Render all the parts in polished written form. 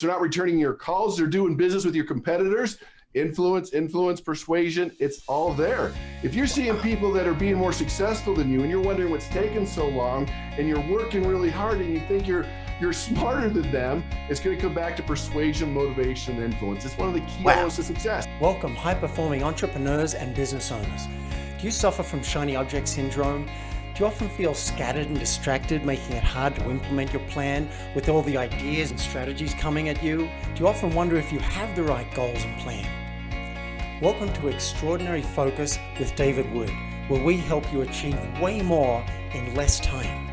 They're not returning your calls. They're doing business with your competitors. Influence, persuasion, it's all there. If you're seeing people that are being more successful than you and you're wondering what's taking so long and you're working really hard and you think you're smarter than them, it's going to come back to persuasion, motivation, and influence. It's one of the key elements to success. Welcome, high-performing entrepreneurs and business owners. Do you suffer from shiny object syndrome? Do you often feel scattered and distracted, making it hard to implement your plan with all the ideas and strategies coming at you? Do you often wonder if you have the right goals and plan? Welcome to Extraordinary Focus with David Wood, where we help you achieve way more in less time.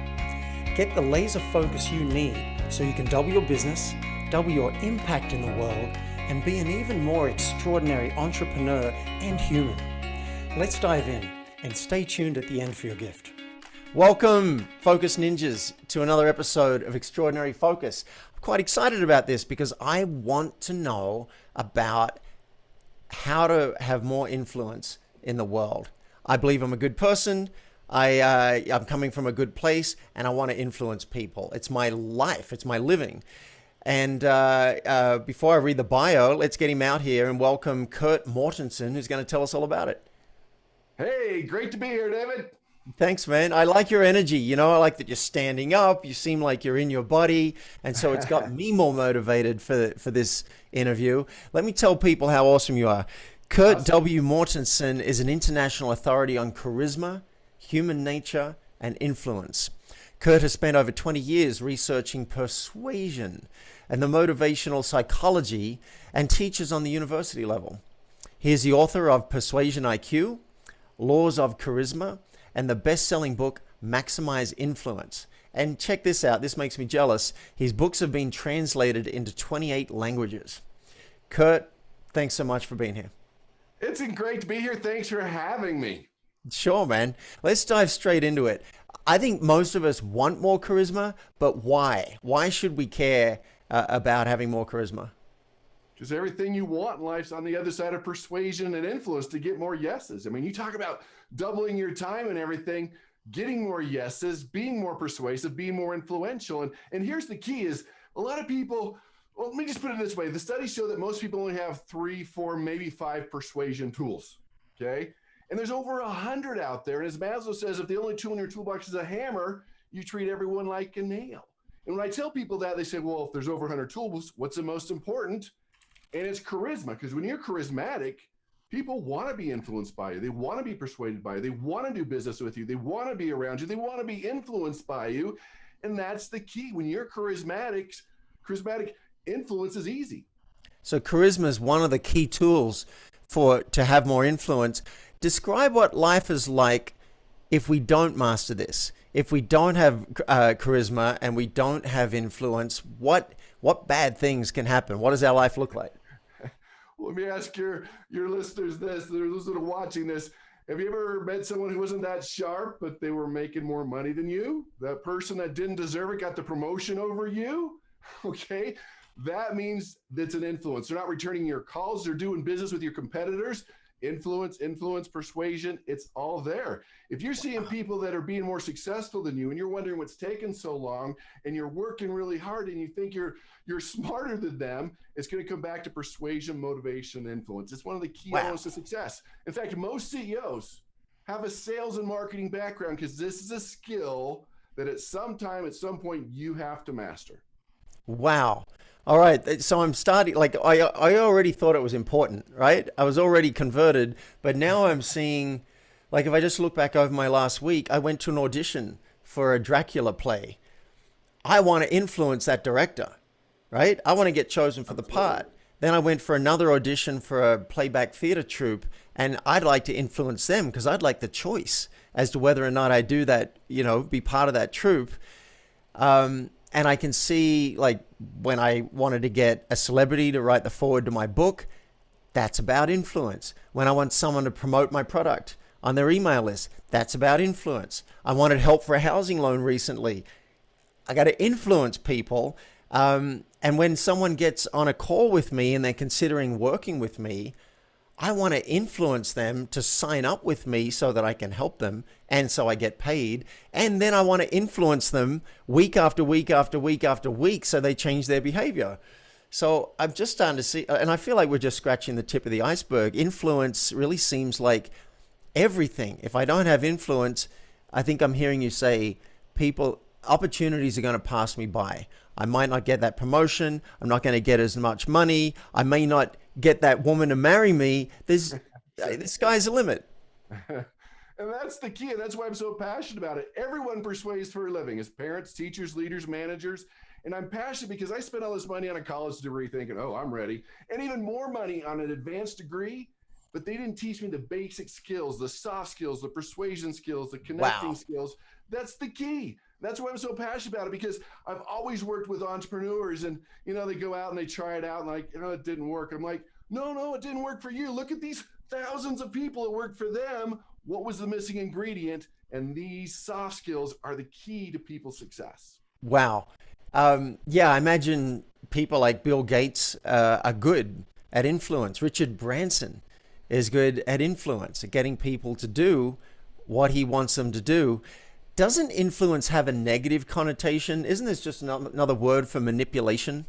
Get the laser focus you need so you can double your business, double your impact in the world, and be an even more extraordinary entrepreneur and human. Let's dive in and stay tuned at the end for your gift. Welcome, Focus Ninjas, to another episode of Extraordinary Focus. I'm quite excited about this because I want to know about how to have more influence in the world. I believe I'm a good person. I'm coming from a good place, and I want to influence people. It's my life. It's my living. And before I read the bio, let's get him out here and welcome Kurt Mortensen, who's going to tell us all about it. Hey, great to be here, David. Thanks, man. I like your energy. You know, I like that you're standing up. You seem like you're in your body. And so it's got me more motivated for this interview. Let me tell people how awesome you are. Kurt W. Mortensen is an international authority on charisma, human nature, and influence. Kurt has spent over 20 years researching persuasion and the motivational psychology and teaches on the university level. He is the author of Persuasion IQ, Laws of Charisma, and the best-selling book, Maximize Influence. And check this out, this makes me jealous. His books have been translated into 28 languages. Kurt, thanks so much for being here. It's great to be here. Thanks for having me. Sure, man. Let's dive straight into it. I think most of us want more charisma, but why? Why should we care about having more charisma? Because everything you want in life's on the other side of persuasion and influence to get more yeses. I mean, you talk about doubling your time and everything, getting more yeses, being more persuasive, being more influential. And here's the key is a lot of people, well, let me just put it this way. The studies show that most people only have 3, 4, maybe 5 persuasion tools, okay? And there's over 100 out there. And as Maslow says, if the only tool in your toolbox is a hammer, you treat everyone like a nail. And when I tell people that, they say, well, if there's over 100 tools, what's the most important? And it's charisma, because when you're charismatic, people want to be influenced by you. They want to be persuaded by you. They want to do business with you. They want to be around you. They want to be influenced by you. And that's the key. When you're charismatic influence is easy. So charisma is one of the key tools to have more influence. Describe what life is like if we don't master this. If we don't have charisma and we don't have influence, what bad things can happen? What does our life look like? Let me ask your listeners this, those that are watching this. Have you ever met someone who wasn't that sharp, but they were making more money than you? That person that didn't deserve it got the promotion over you? Okay, that means that's an influence. They're not returning your calls. They're doing business with your competitors. Influence, persuasion, it's all there. If you're seeing people that are being more successful than you and you're wondering what's taking so long and you're working really hard and you think you're smarter than them, it's going to come back to persuasion, motivation, influence. It's one of the key elements to success. In fact, most CEOs have a sales and marketing background because this is a skill that at some point you have to master. Wow. All right, so I'm starting, like I already thought it was important, right? I was already converted, but now I'm seeing, like if I just look back over my last week, I went to an audition for a Dracula play. I want to influence that director, right? I want to get chosen for the part. Then I went for another audition for a playback theater troupe, and I'd like to influence them because I'd like the choice as to whether or not I do that, you know, be part of that troupe. And I can see, like, when I wanted to get a celebrity to write the foreword to my book, that's about influence. When I want someone to promote my product on their email list, that's about influence. I wanted help for a housing loan recently. I got to influence people. And when someone gets on a call with me and they're considering working with me, I want to influence them to sign up with me so that I can help them and so I get paid. And then I want to influence them week after week after week after week so they change their behavior. So I'm just starting to see, and I feel like we're just scratching the tip of the iceberg. Influence really seems like everything. If I don't have influence, I think I'm hearing you say opportunities are going to pass me by. I might not get that promotion. I'm not going to get as much money. I may not get that woman to marry me. The sky's the limit. And that's the key. And that's why I'm so passionate about it. Everyone persuades for a living as parents, teachers, leaders, managers. And I'm passionate because I spent all this money on a college degree thinking, oh, I'm ready. And even more money on an advanced degree. But they didn't teach me the basic skills, the soft skills, the persuasion skills, the connecting Wow. skills. That's the key. That's why I'm so passionate about it, because I've always worked with entrepreneurs and, they go out and they try it out and like, it didn't work. I'm like, no, it didn't work for you. Look at these thousands of people. It worked for them. What was the missing ingredient? And these soft skills are the key to people's success. Wow. Yeah, I imagine people like Bill Gates are good at influence. Richard Branson is good at influence, at getting people to do what he wants them to do. Doesn't influence have a negative connotation? Isn't this just another word for manipulation?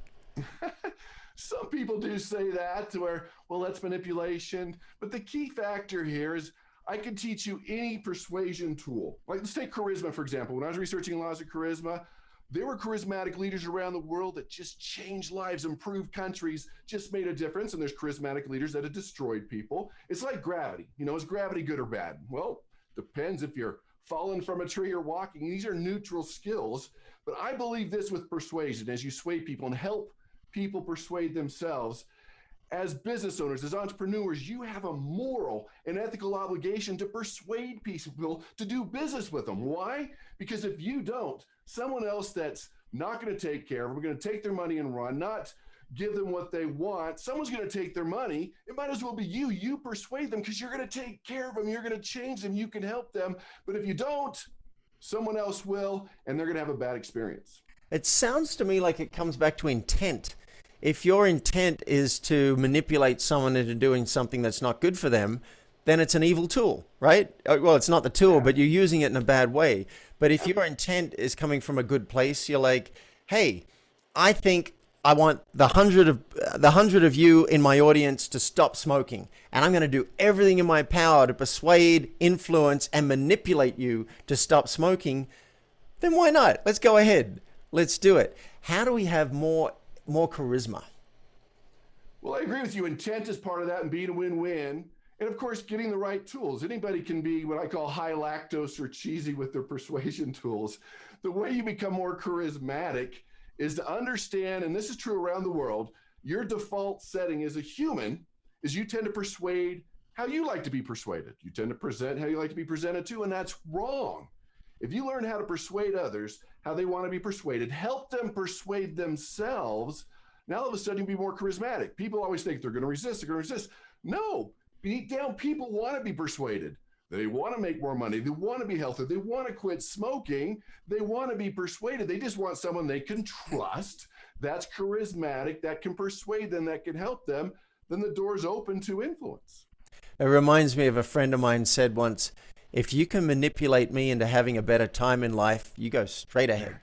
Some people do say that, to where, well, that's manipulation. But the key factor here is I can teach you any persuasion tool. Like, let's take charisma, for example. When I was researching laws of charisma, there were charismatic leaders around the world that just changed lives, improved countries, just made a difference. And there's charismatic leaders that have destroyed people. It's like gravity. Is gravity good or bad? Well, depends if you're falling from a tree or walking. These are neutral skills. But I believe this with persuasion, as you sway people and help people persuade themselves. As business owners, as entrepreneurs, you have a moral and ethical obligation to persuade people to do business with them. Why? Because if you don't, someone else that's not going to take care of them, going to take their money and run, not give them what they want, someone's going to take their money. It might as well be you. You persuade them because you're going to take care of them. You're going to change them. You can help them. But if you don't, someone else will, and they're going to have a bad experience. It sounds to me like it comes back to intent. If your intent is to manipulate someone into doing something that's not good for them, then it's an evil tool, right? Well, it's not the tool, but you're using it in a bad way. But if your intent is coming from a good place, you're like, hey, I think I want the hundred of you in my audience to stop smoking, and I'm going to do everything in my power to persuade, influence, and manipulate you to stop smoking. Then why not? Let's go ahead. Let's do it. How do we have more charisma? Well, I agree with you. Intent is part of that and being a win-win. And of course, getting the right tools. Anybody can be what I call high lactose or cheesy with their persuasion tools. The way you become more charismatic is to understand, and this is true around the world, your default setting as a human is you tend to persuade how you like to be persuaded. You tend to present how you like to be presented to, and that's wrong. If you learn how to persuade others, how they want to be persuaded, help them persuade themselves, now all of a sudden you'll be more charismatic. People always think they're going to resist. No, deep down, people want to be persuaded. They want to make more money. They want to be healthy. They want to quit smoking. They want to be persuaded. They just want someone they can trust, that's charismatic, that can persuade them, that can help them. Then the door's open to influence. It reminds me of a friend of mine said once, if you can manipulate me into having a better time in life, you go straight ahead.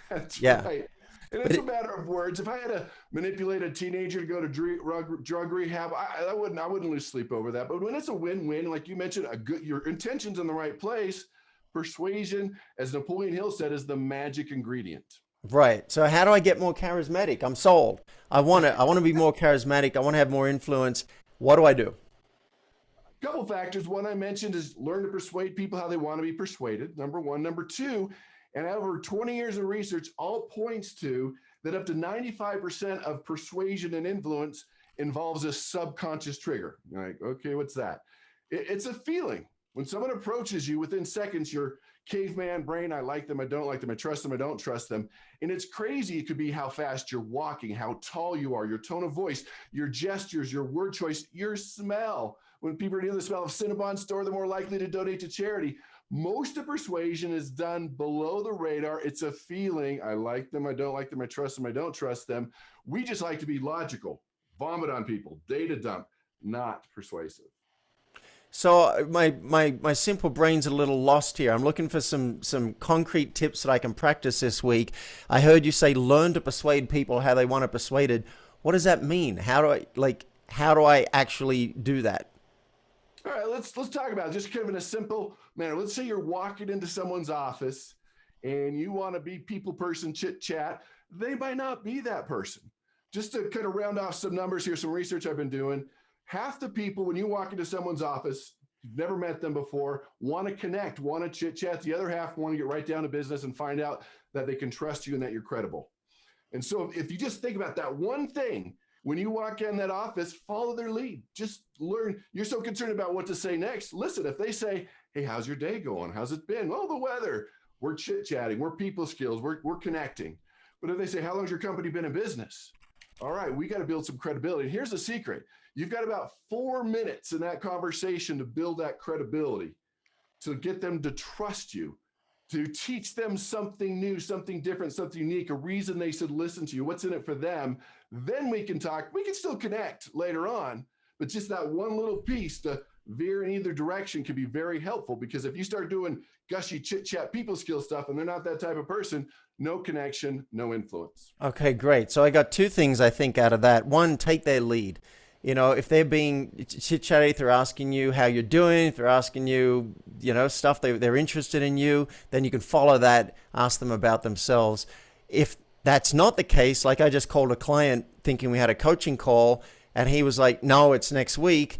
That's Yeah. right. And it's a matter of words. If I had to manipulate a teenager to go to drug rehab, I wouldn't lose sleep over that. But when it's a win-win, like you mentioned, your intention's in the right place, persuasion, as Napoleon Hill said, is the magic ingredient. Right. So how do I get more charismatic? I'm sold. I want to be more charismatic. I want to have more influence. What do I do? Couple factors. One I mentioned is learn to persuade people how they want to be persuaded. Number one. Number two, and over 20 years of research, all points to that up to 95% of persuasion and influence involves a subconscious trigger. You're like, okay, what's that? It's a feeling. When someone approaches you, within seconds, your caveman brain, I like them, I don't like them, I trust them, I don't trust them. And it's crazy. It could be how fast you're walking, how tall you are, your tone of voice, your gestures, your word choice, your smell. When people are near the smell of Cinnabon store, they're more likely to donate to charity. Most of persuasion is done below the radar. It's a feeling. I like them, I don't like them, I trust them, I don't trust them. We just like to be logical, vomit on people, data dump, not persuasive. So my simple brain's a little lost here. I'm looking for some concrete tips that I can practice this week. I heard you say learn to persuade people how they want to persuaded. What does that mean? How do I actually do that? All right, let's talk about it. Just kind of in a simple manner. Let's say you're walking into someone's office and you want to be people person chit chat. They might not be that person. Just to kind of round off some numbers here, some research I've been doing. Half the people, when you walk into someone's office, you've never met them before, want to connect, want to chit chat. The other half want to get right down to business and find out that they can trust you and that you're credible. And so if you just think about that one thing, when you walk in that office, follow their lead. Just learn. You're so concerned about what to say next. Listen, if they say, hey, how's your day going? How's it been? Oh, the weather. We're chit-chatting. We're people skills. We're connecting. But if they say, how long's your company been in business? All right, we got to build some credibility. And here's the secret. You've got about 4 minutes in that conversation to build that credibility, to get them to trust you, to teach them something new, something different, something unique, a reason they should listen to you, what's in it for them. Then we can talk. We can still connect later on, but just that one little piece to veer in either direction can be very helpful, because if you start doing gushy chit chat people skill stuff and they're not that type of person, no connection, no influence. Okay, great. So I got two things I think out of that. One, take their lead. You know, if they're being chit-chatty, if they're asking you how you're doing, if they're asking you, stuff, they're interested in you, then you can follow that, ask them about themselves. If that's not the case, like I just called a client thinking we had a coaching call, and he was like, no, it's next week.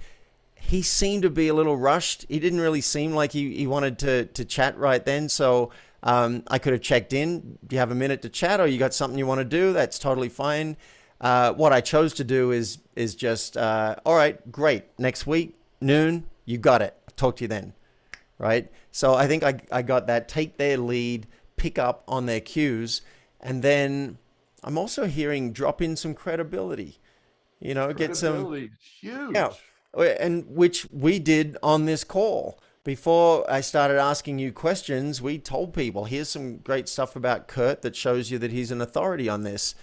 He seemed to be a little rushed. He didn't really seem like he wanted to chat right then. So I could have checked in. Do you have a minute to chat, or you got something you want to do? That's totally fine. What I chose to do is just, all right, great. Next week, noon, you got it. I'll talk to you then, right? So I think I got that. Take their lead, pick up on their cues, and then I'm also hearing drop in some credibility. Get some, Credibility, huge. yeah, and which we did on this call. Before I started asking you questions, we told people, here's some great stuff about Kurt that shows you that he's an authority on this.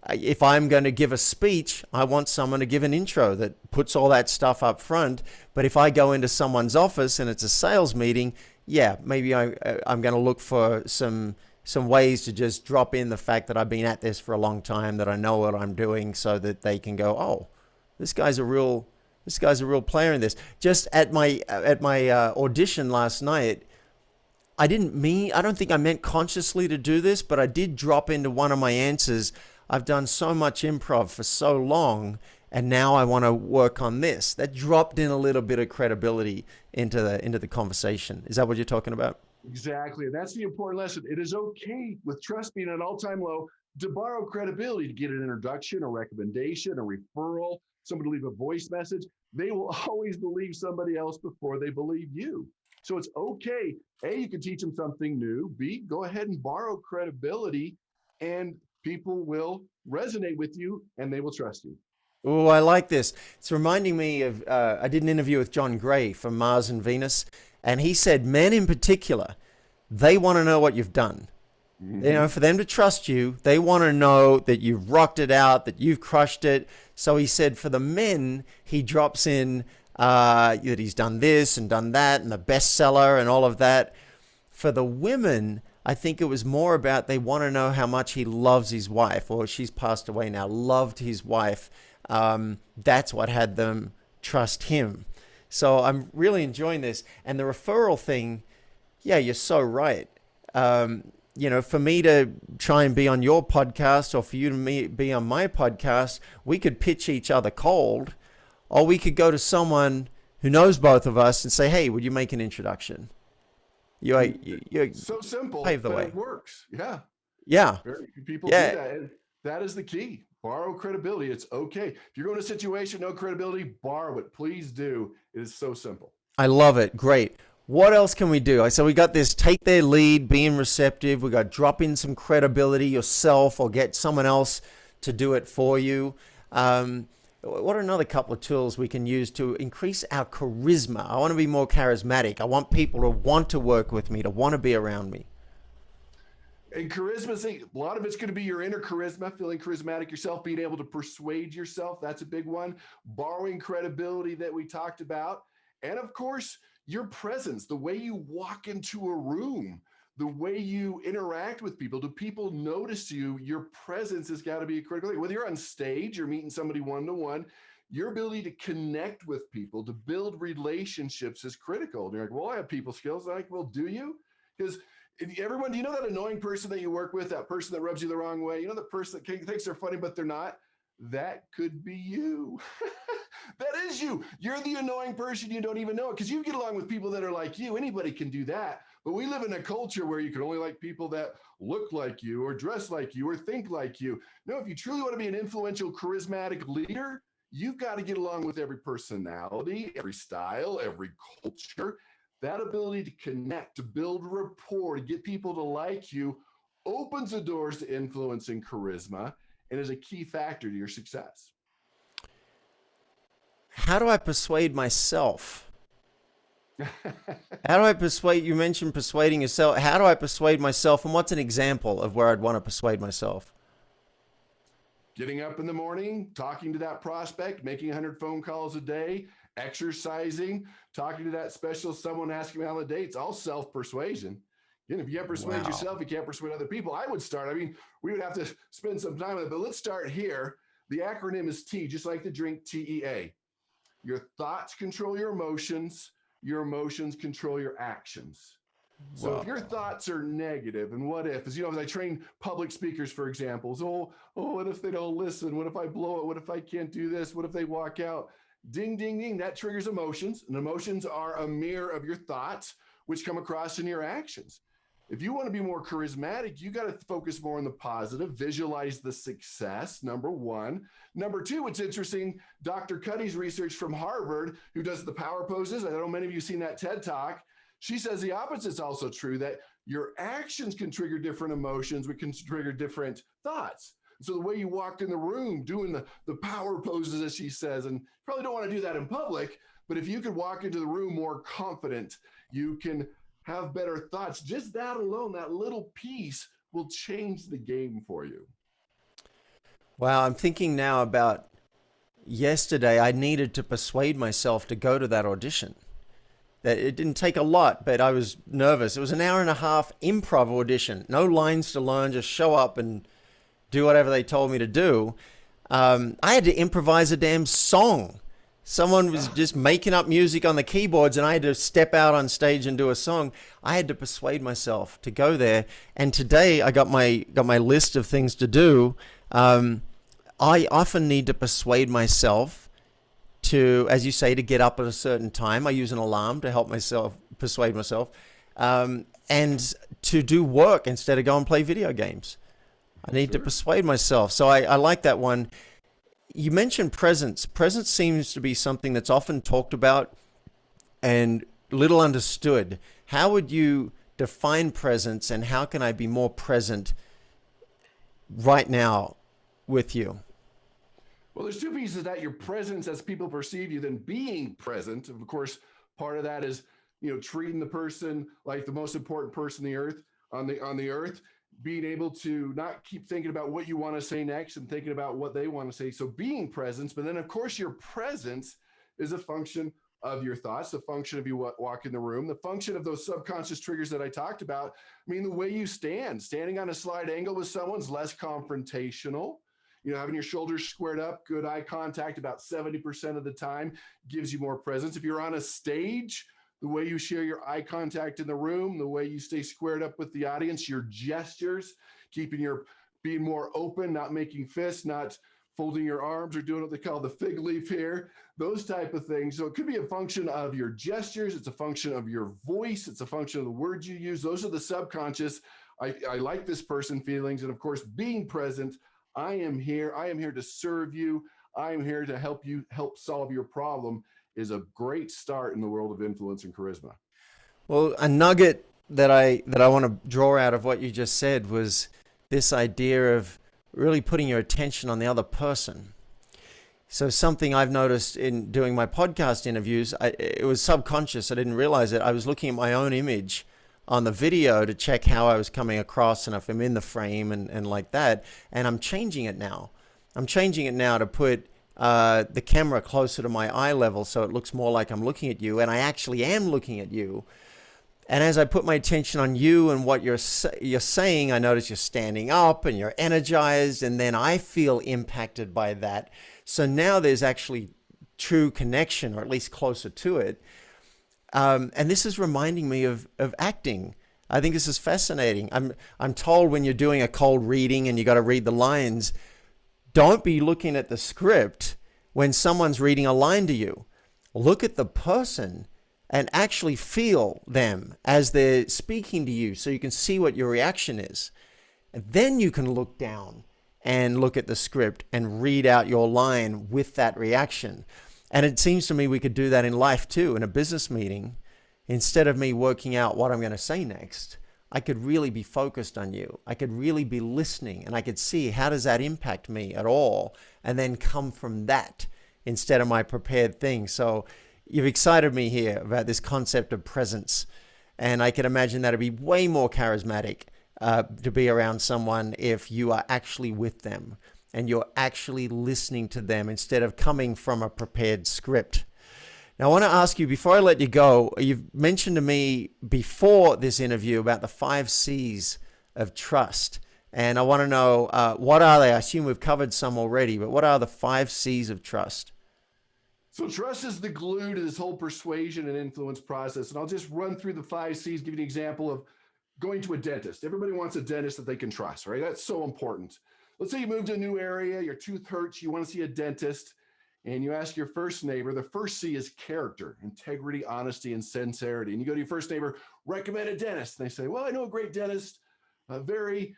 If I'm going to give a speech, I want someone to give an intro that puts all that stuff up front. But if I go into someone's office and it's a sales meeting, yeah, maybe I'm going to look for some ways to just drop in the fact that I've been at this for a long time, that I know what I'm doing, so that they can go, oh, this guy's a real player in this. Just at my audition last night, I don't think I meant consciously to do this, but I did drop into one of my answers. I've done so much improv for so long, and now I want to work on this. That dropped in a little bit of credibility into the conversation. Is that what you're talking about? Exactly. And that's the important lesson. It is okay, with trust being at an all-time low, to borrow credibility, to get an introduction, a recommendation, a referral, somebody to leave a voice message. They will always believe somebody else before they believe you. So it's okay. A, you can teach them something new. B, go ahead and borrow credibility, and people will resonate with you and they will trust you. Oh, I like this. It's reminding me of, I did an interview with John Gray from Mars and Venus, and he said men in particular, they want to know what you've done. Mm-hmm. For them to trust you, they want to know that you've rocked it out, that you've crushed it. So he said for the men, he drops in that he's done this and done that and the bestseller and all of that. For the women, I think it was more about they want to know how much he loves his wife, or she's passed away now, loved his wife. That's what had them trust him. So I'm really enjoying this. And the referral thing, yeah, you're so right. For me to try and be on your podcast, or for you to be on my podcast, we could pitch each other cold, or we could go to someone who knows both of us and say, hey, would you make an introduction? You're so simple, pave the but way. It works. Yeah. Yeah. Very few people do that. And that is the key. Borrow credibility. It's okay. If you're going to a situation, no credibility, borrow it. Please do. It is so simple. I love it. Great. What else can we do? So we got this, take their lead, being receptive. We got drop in some credibility yourself, or get someone else to do it for you. What are another couple of tools we can use to increase our charisma? I want to be more charismatic. I want people to want to work with me, to want to be around me. And charisma, a lot of it's going to be your inner charisma, feeling charismatic yourself, being able to persuade yourself. That's a big one. Borrowing credibility that we talked about. And of course, your presence, the way you walk into a room, the way you interact with people. Do people notice you? Your presence has got to be a critical thing. Whether you're on stage or meeting somebody one-to-one, your ability to connect with people, to build relationships is critical. And you're like, well, I have people skills. I'm like, well, do you? Because everyone, do you know that annoying person that you work with, that person that rubs you the wrong way? You know, the person that thinks they're funny, but they're not? That could be you. That is you. You're the annoying person. You don't even know it because you get along with people that are like you. Anybody can do that. But we live in a culture where you can only like people that look like you or dress like you or think like you. No, if you truly want to be an influential, charismatic leader, you've got to get along with every personality, every style, every culture. That ability to connect, to build rapport, to get people to like you opens the doors to influence and charisma and is a key factor to your success. How do I persuade myself? How do I persuade? You mentioned persuading yourself. How do I persuade myself? And what's an example of where I'd want to persuade myself? Getting up in the morning, talking to that prospect, making 100 phone calls a day, exercising, talking to that special someone, asking me how the day. It's all self-persuasion. Again, if you can't persuade yourself, you can't persuade other people. I would start. I mean, we would have to spend some time with it, but let's start here. The acronym is T, just like the drink TEA. Your thoughts control your emotions control your actions. So if your thoughts are negative, and what if, as you know, as I train public speakers, for example, so, what if they don't listen? What if I blow it? What if I can't do this? What if they walk out? Ding, ding, ding. That triggers emotions. And emotions are a mirror of your thoughts, which come across in your actions. If you want to be more charismatic, you got to focus more on the positive, visualize the success, number one. Number two, what's interesting, Dr. Cuddy's research from Harvard, who does the power poses, I know many of you have seen that TED Talk, she says the opposite is also true, that your actions can trigger different emotions, which can trigger different thoughts. So the way you walk in the room, doing the power poses, as she says, and you probably don't want to do that in public, but if you could walk into the room more confident, you can have better thoughts. Just that alone, that little piece will change the game for you. Wow, I'm thinking now about yesterday. I needed to persuade myself to go to that audition. That it didn't take a lot, but I was nervous. It was an hour and a half improv audition. No lines to learn, just show up and do whatever they told me to do. I had to improvise a damn song. Someone was just making up music on the keyboards and I had to step out on stage and do a song. I had to persuade myself to go there. And today I got my list of things to do. I often need to persuade myself to, as you say, to get up at a certain time. I use an alarm to help myself persuade myself, and to do work instead of go and play video games. I need to persuade myself. So I like that one. You mentioned presence. Presence seems to be something that's often talked about and little understood. How would you define presence, and how can I be more present right now with you? Well, there's two pieces of that: your presence as people perceive you, then being present. Of course, part of that is, treating the person like the most important person on the earth, being able to not keep thinking about what you want to say next and thinking about what they want to say. So being present, but then of course your presence is a function of your thoughts, the function of you walk in the room, the function of those subconscious triggers that I talked about. I mean, the way you standing on a slight angle with someone's less confrontational. Having your shoulders squared up, good eye contact about 70% of the time gives you more presence. If you're on a stage, the way you share your eye contact in the room, the way you stay squared up with the audience, your gestures, being more open, not making fists, not folding your arms or doing what they call the fig leaf here, those type of things. So it could be a function of your gestures. It's a function of your voice. It's a function of the words you use. Those are the subconscious. I like this person feelings. And of course, being present, I am here to serve you. I am here to help solve your problem is a great start in the world of influence and charisma. Well, a nugget that I want to draw out of what you just said was this idea of really putting your attention on the other person. So something I've noticed in doing my podcast interviews, it was subconscious. I didn't realize it. I was looking at my own image on the video to check how I was coming across and if I'm in the frame and like that. And I'm changing it now. I'm changing it now to put the camera closer to my eye level so it looks more like I'm looking at you, and I actually am looking at you. And as I put my attention on you and what you're saying, I notice you're standing up and you're energized, and then I feel impacted by that. So now there's actually true connection, or at least closer to it. And this is reminding me of acting. I think this is fascinating. I'm told when you're doing a cold reading and you got to read the lines, don't be looking at the script when someone's reading a line to you. Look at the person and actually feel them as they're speaking to you so you can see what your reaction is. And then you can look down and look at the script and read out your line with that reaction. And it seems to me we could do that in life too. In a business meeting, instead of me working out what I'm going to say next, I could really be focused on you. I could really be listening, and I could see, how does that impact me at all? And then come from that instead of my prepared thing. So you've excited me here about this concept of presence. And I can imagine that'd be way more charismatic to be around someone if you are actually with them and you're actually listening to them instead of coming from a prepared script. Now, I want to ask you, before I let you go, you've mentioned to me before this interview about the 5 C's of trust. And I want to know, what are they? I assume we've covered some already, but what are the 5 C's of trust? So trust is the glue to this whole persuasion and influence process. And I'll just run through the 5 C's, give you an example of going to a dentist. Everybody wants a dentist that they can trust, right? That's so important. Let's say you move to a new area, your tooth hurts, you want to see a dentist, and you ask your first neighbor. The first C is character, integrity, honesty, and sincerity. And you go to your first neighbor, recommend a dentist. And they say, well, I know a great dentist, very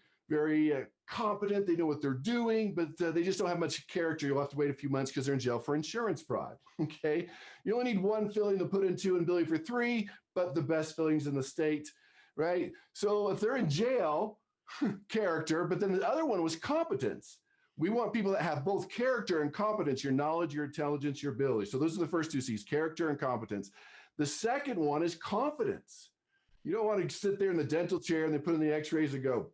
competent. They know what they're doing, but they just don't have much character. You'll have to wait a few months because they're in jail for insurance fraud. Okay. You only need 1 filling to put in 2 and billing for 3, but the best fillings in the state, right? So if they're in jail, character, but then the other one was competence. We want people that have both character and competence, your knowledge, your intelligence, your ability. So those are the first 2 C's, character and competence. The second one is confidence. You don't want to sit there in the dental chair and they put in the x-rays and go,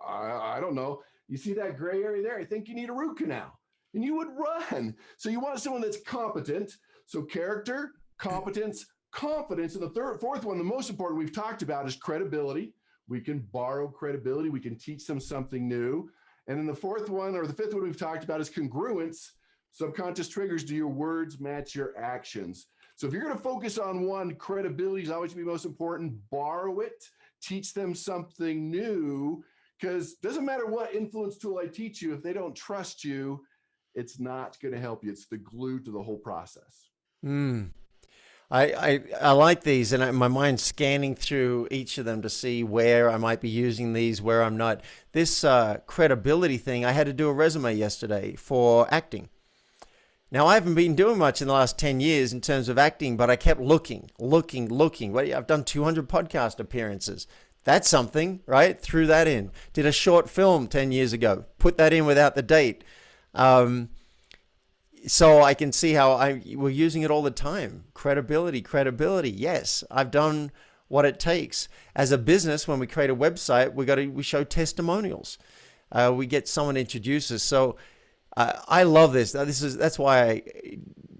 I don't know. You see that gray area there? I think you need a root canal. And you would run. So you want someone that's competent. So character, competence, confidence. And the fourth one, the most important we've talked about, is credibility. We can borrow credibility. We can teach them something new. And then the fourth one, or the fifth one we've talked about, is congruence. Subconscious triggers. Do your words match your actions? So if you're going to focus on one, credibility is always going to be most important. Borrow it. Teach them something new. Because it doesn't matter what influence tool I teach you, if they don't trust you, it's not going to help you. It's the glue to the whole process. I like these, and my mind's scanning through each of them to see where I might be using these, where I'm not. This credibility thing, I had to do a resume yesterday for acting. Now, I haven't been doing much in the last 10 years in terms of acting, but I kept looking. Well, I've done 200 podcast appearances. That's something, right? Threw that in. Did a short film 10 years ago. Put that in without the date. So I can see how we're using it all the time. Credibility. Yes, I've done what it takes. As a business, when we create a website, we show testimonials. We get someone to introduce us. So I love this. That's why I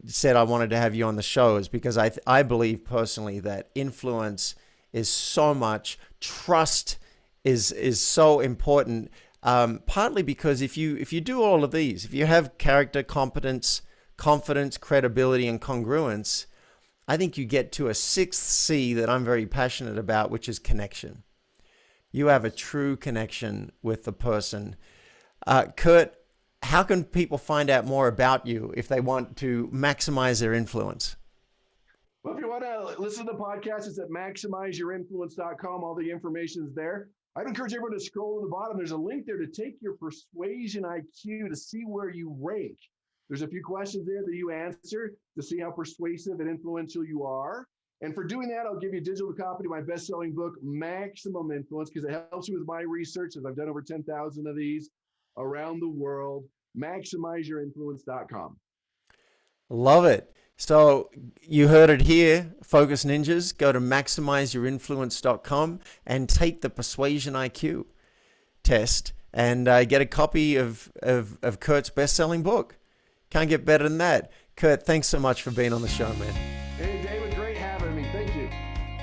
said I wanted to have you on the show, is because I believe personally that influence is so much. Trust is so important. Partly because if you do all of these, if you have character, competence, confidence, credibility, and congruence, I think you get to a 6th C that I'm very passionate about, which is connection. You have a true connection with the person. Kurt, how can people find out more about you if they want to maximize their influence? Well, if you want to listen to the podcast, it's at maximizeyourinfluence.com. All the information is there. I'd encourage everyone to scroll to the bottom. There's a link there to take your persuasion IQ to see where you rank. There's a few questions there that you answer to see how persuasive and influential you are. And for doing that, I'll give you a digital copy of my best-selling book, Maximum Influence, because it helps me with my research, as I've done over 10,000 of these around the world. maximizeyourinfluence.com. Love it. So you heard it here, Focus Ninjas. Go to maximizeyourinfluence.com and take the Persuasion IQ test and get a copy of Kurt's best-selling book. Can't get better than that. Kurt, thanks so much for being on the show, man. Hey, David, great having me. Thank you.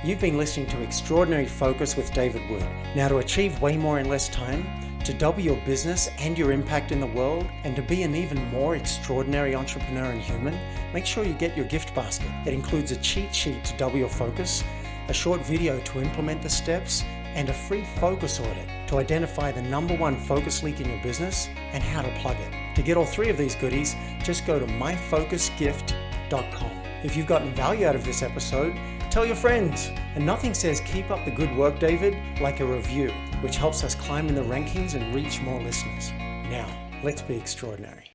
You've been listening to Extraordinary Focus with David Wood. Now, to achieve way more in less time, to double your business and your impact in the world, and to be an even more extraordinary entrepreneur and human, make sure you get your gift basket. It includes a cheat sheet to double your focus, a short video to implement the steps, and a free focus audit to identify the #1 focus leak in your business and how to plug it. To get all 3 of these goodies, just go to myfocusgift.com. If you've gotten value out of this episode, tell your friends. And nothing says keep up the good work, David, like a review, which helps us climb in the rankings and reach more listeners. Now, let's be extraordinary.